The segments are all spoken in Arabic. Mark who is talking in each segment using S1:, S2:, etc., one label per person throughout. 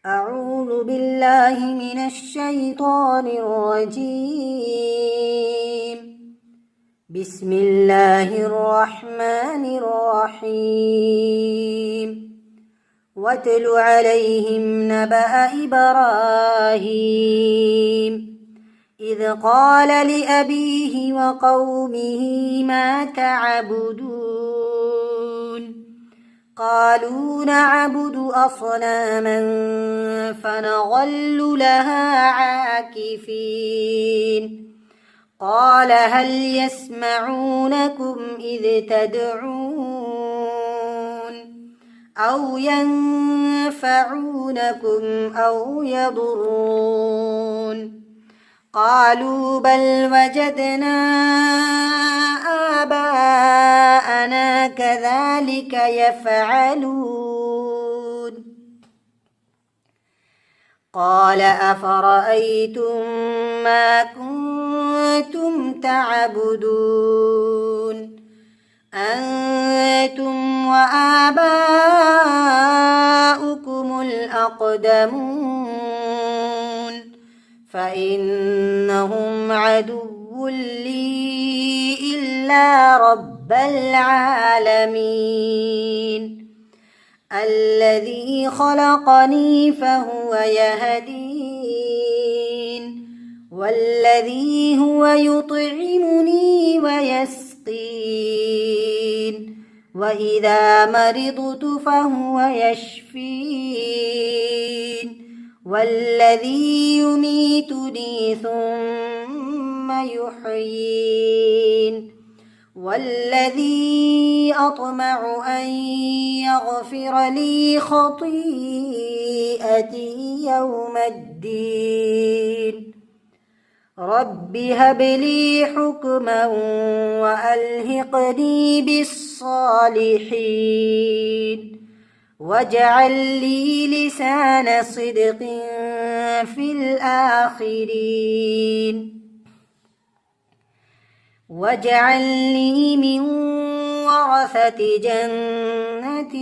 S1: أعوذ بالله من الشيطان الرجيم. بسم الله الرحمن الرحيم. واتل عليهم نبأ إبراهيم إذ قال لأبيه وقومه ما تعبدون قالوا نعبد أصناما فنظل لها عاكفين قال هل يسمعونكم إذ تدعون أو ينفعونكم أو يضرون قالوا بل وجدنا آباءنا كذلك يفعلون قال أفرأيتم ما كنتم تعبدون أنتم وآباؤكم الأقدمون فإنهم عدو لي إلا رب العالمين الذي خلقني فهو يهدين والذي هو يطعمني ويسقين وإذا مرضت فهو يشفين والذي يميتني ثم يحيين والذي أطمع أن يغفر لي خطيئتي يوم الدين رب هب لي حكما وألحقني بالصالحين واجعل لي لسان صدق في الآخرين واجعلني من ورثة جنة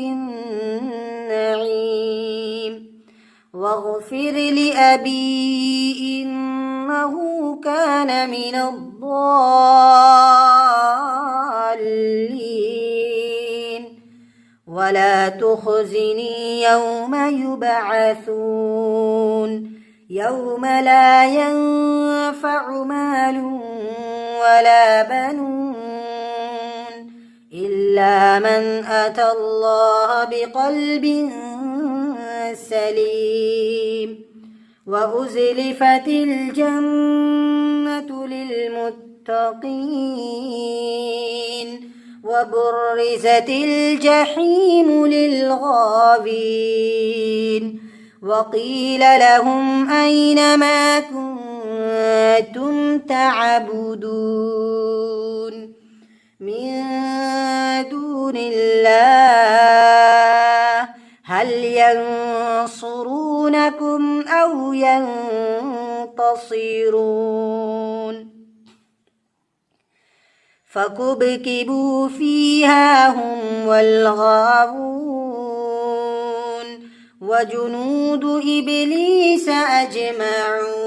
S1: النعيم واغفر لأبي إنه كان من الضالين ولا تخزني يوم يبعثون يوم لا ينفع مال ولا بنون إلا من أتى الله بقلب سليم وأزلفت الجنة للمتقين وبرزت الجحيم للغاوين وقيل لهم أين ما كنتم تعبدون من دون الله هل ينصرونكم أو ينتصرون فكبكبوا فيها هم والغاوون وجنود إبليس أجمعون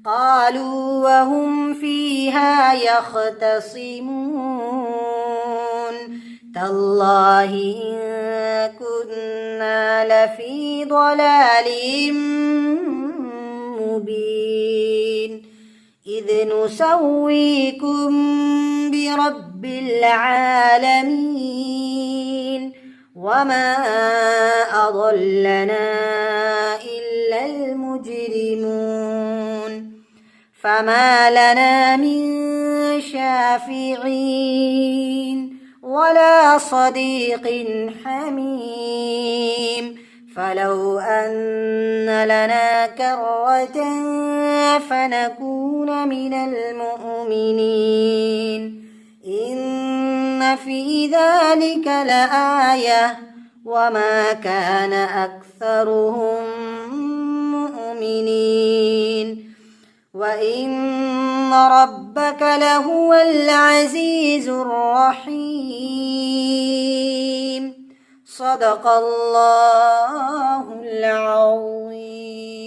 S1: قالوا وهم فيها يختصمون تالله إن كنا لفي ضلال مبين إذ نسويكم برب العالمين وما أضلنا إلا المجرمون فما لنا من شافعين ولا صديق حميم فلو أن لنا كرة فنكون من المؤمنين إن في ذلك لآية وما كان أكثرهم مؤمنين وإن ربك لهو العزيز الرحيم صدق الله العظيم. عظيم.